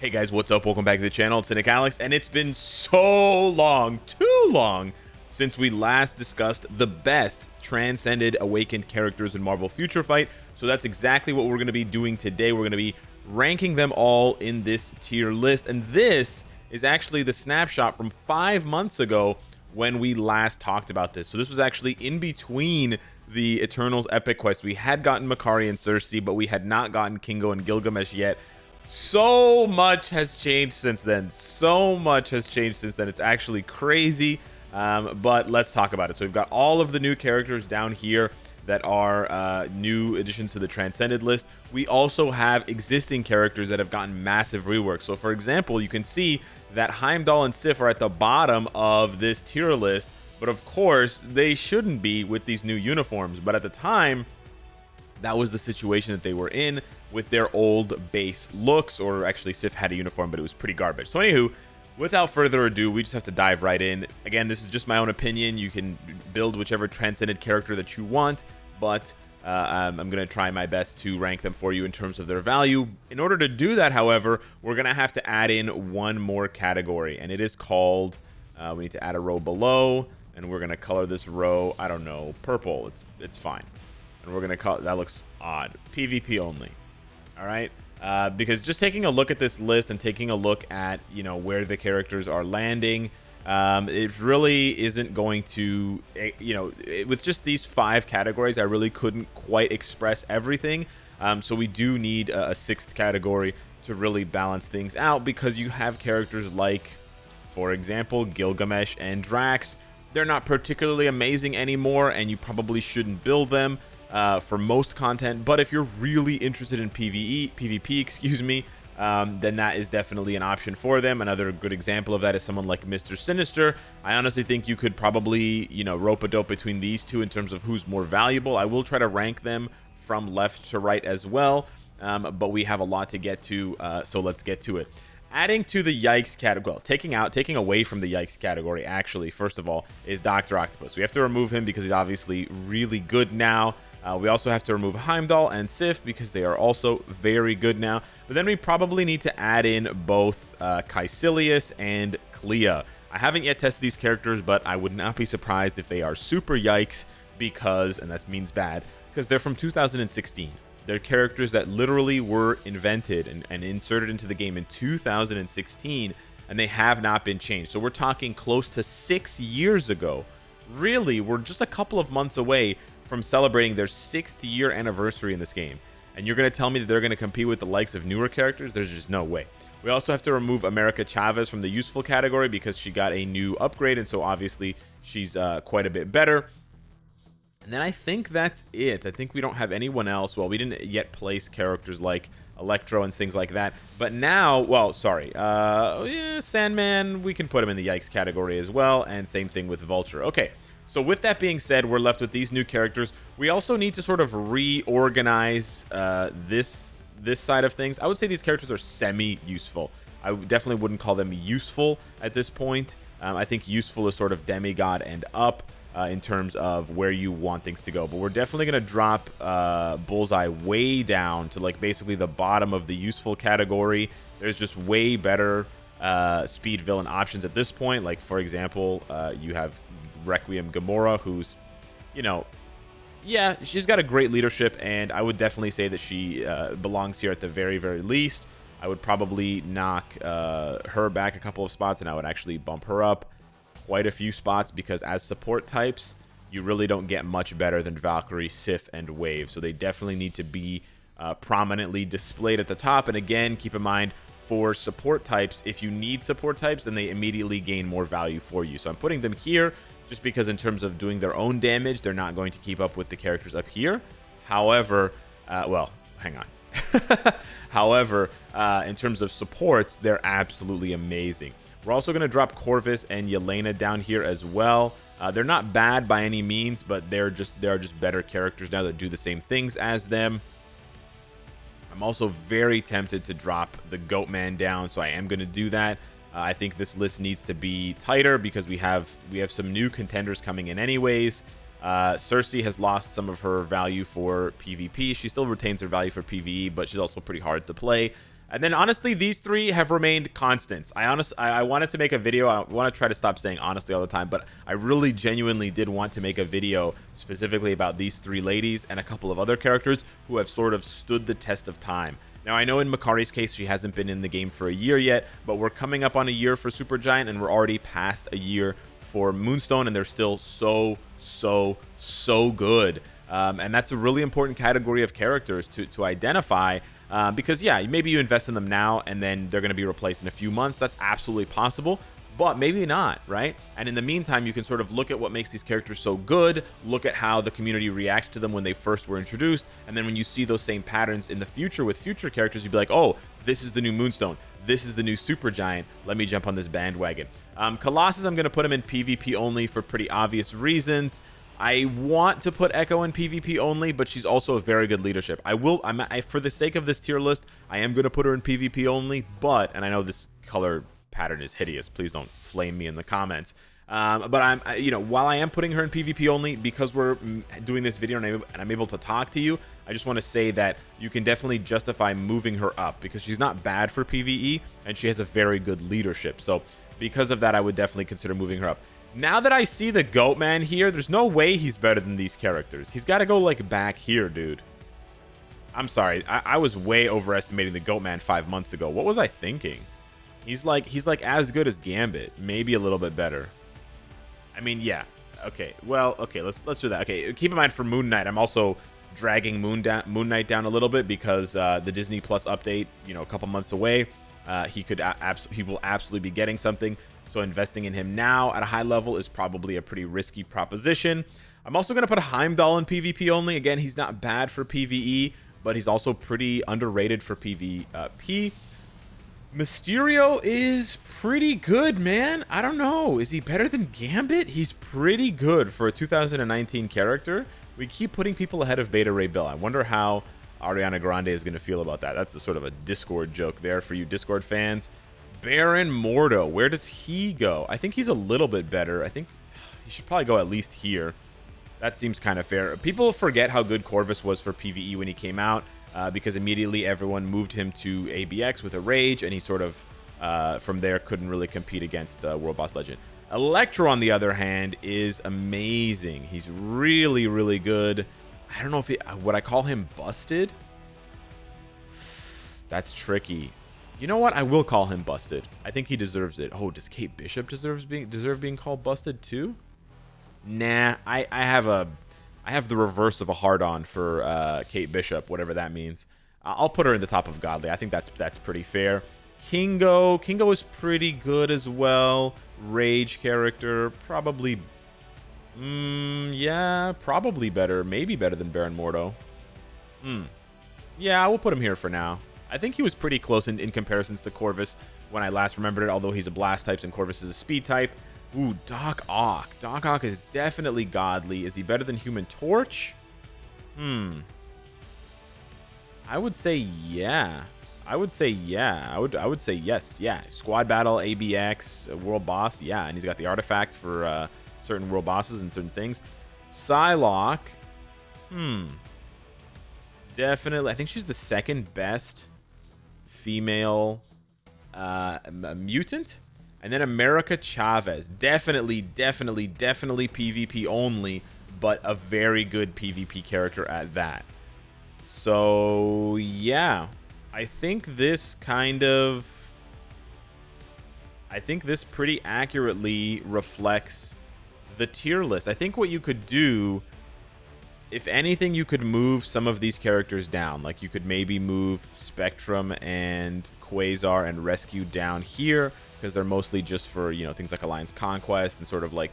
Hey guys, what's up? Welcome back to the channel. It's Cynicalex, and it's been so long, too long, since we last discussed the best transcended awakened characters in Marvel Future Fight. So that's exactly what we're going to be doing today. We're going to be ranking them all in this tier list, and this is actually the snapshot from 5 months ago when we last talked about this. So this was actually in between the Eternals Epic Quest. We had gotten Makari and Cersei, but we had not gotten Kingo and Gilgamesh yet. So much has changed since then. It's actually crazy, but let's talk about it. So we've got all of the new characters down here that are new additions to the Transcended list. We also have existing characters that have gotten massive rework. So for example, you can see that Heimdall and Sif are at the bottom of this tier list, but of course they shouldn't be with these new uniforms. But at the time, that was the situation that they were in with their old base looks, or actually Sif had a uniform, but it was pretty garbage. So anywho, without further ado, we just have to dive right in. Again, this is just my own opinion. You can build whichever transcended character that you want, but I'm going to try my best to rank them for you in terms of their value. In order to do that, however, we're going to have to add in one more category, and it is called, we need to add a row below, and we're going to color this row, I don't know, purple. It's fine. And we're going to call, that looks odd, PvP only. All right, because just taking a look at this list and taking a look at, you know, where the characters are landing, it really isn't going to, you know, with just these 5 categories, I really couldn't quite express everything. So we do need a 6th category to really balance things out, because you have characters like, for example, Gilgamesh and Drax. They're not particularly amazing anymore, and you probably shouldn't build them for most content. But if you're really interested in PvP, excuse me, then that is definitely an option for them. Another good example of that is someone like Mr. Sinister. I honestly think you could probably, you know, rope-a-dope between these two in terms of who's more valuable. I will try to rank them from left to right as well, but we have a lot to get to, so let's get to it. Adding to the yikes category, well, taking away from the yikes category, actually, first of all, is Dr. Octopus. We have to remove him because he's obviously really good now. We also have to remove Heimdall and Sif because they are also very good now. But then we probably need to add in both Caecilius and Clea. I haven't yet tested these characters, but I would not be surprised if they are super yikes because, and that means bad, because they're from 2016. They're characters that literally were invented and inserted into the game in 2016, and they have not been changed. So we're talking close to 6 years ago. Really, we're just a couple of months away from celebrating their 6th year anniversary in this game, and you're going to tell me that they're going to compete with the likes of newer characters? There's just no way. We also have to remove America Chavez from the useful category because she got a new upgrade, and so obviously she's quite a bit better. And then I think that's it. I think we don't have anyone else. Well, we didn't yet place characters like Elektra and things like that, but now, well, sorry, yeah, Sandman, we can put him in the yikes category as well, and same thing with Vulture. Okay, so with that being said, we're left with these new characters. We also need to sort of reorganize this side of things. I would say these characters are semi-useful. I definitely wouldn't call them useful at this point. I think useful is sort of demigod and up in terms of where you want things to go. But we're definitely going to drop Bullseye way down to like basically the bottom of the useful category. There's just way better speed villain options at this point. Like, for example, you have Requiem Gamora, who's, you know, yeah, she's got a great leadership, and I would definitely say that she belongs here at the very, very least. I would probably knock her back a couple of spots, and I would actually bump her up quite a few spots, because as support types, you really don't get much better than Valkyrie, Sif, and Wave. So they definitely need to be prominently displayed at the top. And again, keep in mind, for support types, if you need support types, then they immediately gain more value for you. So I'm putting them here just because in terms of doing their own damage, they're not going to keep up with the characters up here. However, well, hang on. However, in terms of supports, they're absolutely amazing. We're also going to drop Corvus and Yelena down here as well. They're not bad by any means, but they are just better characters now that do the same things as them. I'm also very tempted to drop the Goatman down, so I am going to do that. I think this list needs to be tighter because we have some new contenders coming in anyways. Cersei has lost some of her value for PvP. She still retains her value for PvE, but she's also pretty hard to play. And then honestly, these three have remained constants. I wanted to make a video. I want to try to stop saying honestly all the time, but I really genuinely did want to make a video specifically about these three ladies and a couple of other characters who have sort of stood the test of time. Now, I know in Makari's case, she hasn't been in the game for a year yet, but we're coming up on a year for Supergiant, and we're already past a year for Moonstone, and they're still so good. And that's a really important category of characters to identify, because, yeah, maybe you invest in them now, and then they're going to be replaced in a few months. That's absolutely possible. But maybe not, right? And in the meantime, you can sort of look at what makes these characters so good, look at how the community reacted to them when they first were introduced, and then when you see those same patterns in the future with future characters, you'd be like, oh, this is the new Moonstone. This is the new Supergiant. Let me jump on this bandwagon. Colossus, I'm going to put him in PvP only for pretty obvious reasons. I want to put Echo in PvP only, but she's also a very good leadership. For the sake of this tier list, I am going to put her in PvP only, but, and I know this color pattern is hideous, please don't flame me in the comments, but while I am putting her in PvP only because we're doing this video and I'm able to talk to you, I just want to say that you can definitely justify moving her up because she's not bad for PvE and she has a very good leadership. So because of that, I would definitely consider moving her up. Now that I see the Goat Man here, there's no way he's better than these characters. He's got to go like back here, dude. I'm sorry, I was way overestimating the Goat Man 5 months ago. What was I thinking? He's like as good as Gambit, maybe a little bit better. I mean, yeah. Okay, well, okay, let's do that. Okay, keep in mind for Moon Knight, I'm also dragging Moon Knight down a little bit because the Disney Plus update, a couple months away, he will absolutely be getting something. So investing in him now at a high level is probably a pretty risky proposition. I'm also going to put Heimdall in PvP only. Again, he's not bad for PvE, but he's also pretty underrated for PvP. Mysterio is pretty good, man. I don't know. Is he better than Gambit? He's pretty good for a 2019 character. We keep putting people ahead of Beta Ray Bill. I wonder how Ariana Grande is going to feel about that. That's a sort of a Discord joke there for you Discord fans. Baron Mordo, where does he go? I think he's a little bit better. I think he should probably go at least here. That seems kind of fair. People forget how good Corvus was for PvE when he came out. Because immediately everyone moved him to ABX with a Rage, and he sort of, from there, couldn't really compete against World Boss Legend. Elektra, on the other hand, is amazing. He's really, really good. I don't know if would I call him busted? That's tricky. You know what? I will call him busted. I think he deserves it. Oh, does Kate Bishop deserve being called busted too? Nah, I have the reverse of a hard-on for Kate Bishop, whatever that means. I'll put her in the top of Godly. I think that's pretty fair. Kingo is pretty good as well. Rage character, probably, yeah, probably better. Maybe better than Baron Mordo. Yeah, we'll put him here for now. I think he was pretty close in comparisons to Corvus when I last remembered it, although he's a blast type and Corvus is a speed type. Ooh, Doc Ock. Doc Ock is definitely godly. Is he better than Human Torch? I would say yeah. I would say yes. Yeah. Squad battle, ABX, world boss. Yeah, and he's got the artifact for certain world bosses and certain things. Psylocke. Definitely. I think she's the second best female mutant. And then America Chavez. Definitely PvP only, but a very good PvP character at that. So, yeah. I think this pretty accurately reflects the tier list. I think what you could do, if anything, you could move some of these characters down. Like, you could maybe move Spectrum and Quasar and Rescue down here, because they're mostly just for, things like Alliance Conquest and sort of like,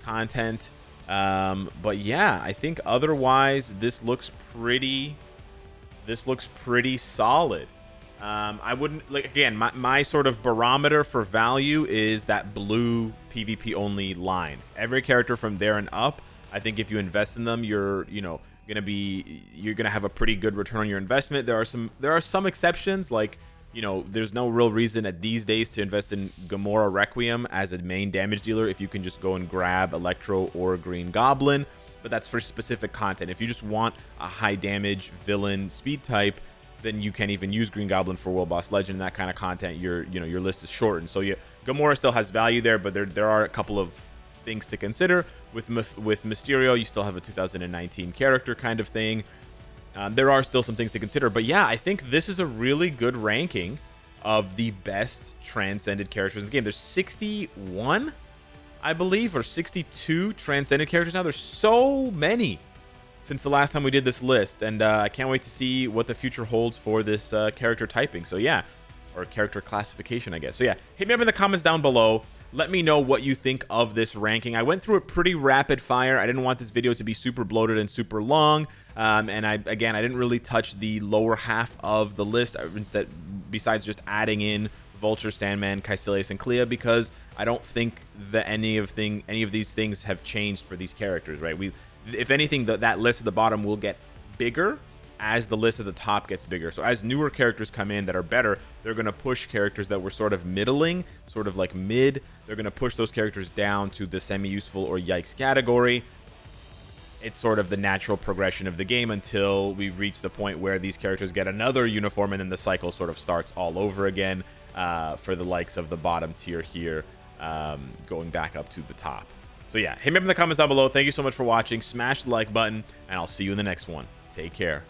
content. But yeah, I think otherwise this looks pretty solid. I wouldn't, like, again, my sort of barometer for value is that blue PvP only line. Every character from there and up, I think if you invest in them, you're gonna have a pretty good return on your investment. There are some exceptions, like, there's no real reason at these days to invest in Gamora Requiem as a main damage dealer if you can just go and grab Electro or Green Goblin, but that's for specific content. If you just want a high damage villain speed type, then you can't even use Green Goblin for World Boss Legend and that kind of content. Your list is shortened. So Gamora still has value there, but there are a couple of things to consider. With Mysterio, you still have a 2019 character kind of thing. There are still some things to consider, but yeah, I think this is a really good ranking of the best transcended characters in the game. There's 61, I believe, or 62 transcended characters now. There's so many since the last time we did this list, and I can't wait to see what the future holds for this character typing. So yeah, or character classification, I guess. So yeah, hit me up in the comments down below. Let me know what you think of this ranking. I went through it pretty rapid fire. I didn't want this video to be super bloated and super long. And I didn't really touch the lower half of the list, instead, besides just adding in Vulture, Sandman, Caecilius, and Clea, because I don't think that any of these things have changed for these characters, right? If anything, that list at the bottom will get bigger as the list at the top gets bigger. So as newer characters come in that are better, they're going to push characters that were sort of middling, sort of like mid. They're going to push those characters down to the semi-useful or yikes category. It's sort of the natural progression of the game until we reach the point where these characters get another uniform, and then the cycle sort of starts all over again for the likes of the bottom tier here, going back up to the top. So yeah, hit me up in the comments down below. Thank you so much for watching. Smash the like button, and I'll see you in the next one. Take care.